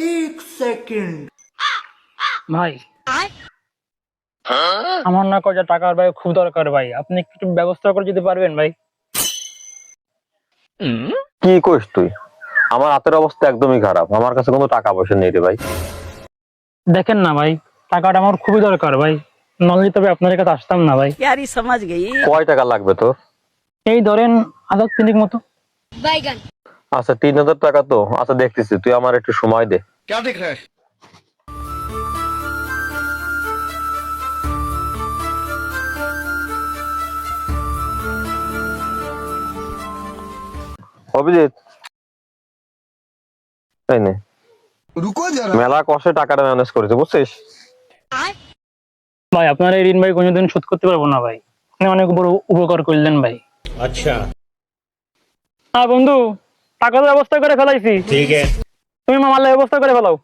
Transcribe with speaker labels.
Speaker 1: एक सेकंड।
Speaker 2: ভাই আমার না কয়টা টাকার ভাই খুব দরকার ভাই, আপনি একটু ব্যবস্থা করে দিতে পারবেন ভাই?
Speaker 3: কি কইস তুই? আমার হাতের অবস্থা একদমই খারাপ, আমার কাছে কোনো টাকা পয়সা নেই রে ভাই।
Speaker 2: দেখেন না ভাই, টাকাটা আমার খুবই দরকার ভাই, নইলে তবে আপনার কাছে আসতাম না ভাই।
Speaker 4: यारी समझ गई।
Speaker 3: কয় টাকা লাগবে তোর?
Speaker 2: এই ধরেন 1000 মতো।
Speaker 3: আচ্ছা 3000 টাকা তো, আচ্ছা দেখতেছি, তুই আমার একটু সময় দে।
Speaker 1: क्या देख रहा है?
Speaker 3: অভিজিৎ, এই নে,
Speaker 1: रुको जरा।
Speaker 3: মেলা কষ্টে টাকাটা ম্যানেজ করেছে বুঝছিস।
Speaker 2: ভাই আপনার এই ঋণ ভাই কোনোদিন শোধ করতে পারবো না ভাই, আপনি অনেক বড় উপকার করলেন ভাই।
Speaker 5: अच्छा
Speaker 2: হ্যাঁ বন্ধু, টাকার ব্যবস্থা করে ফেলাইছি,
Speaker 5: ठीक है।
Speaker 2: তুমি মামার ব্যবস্থা করে ফেলাও।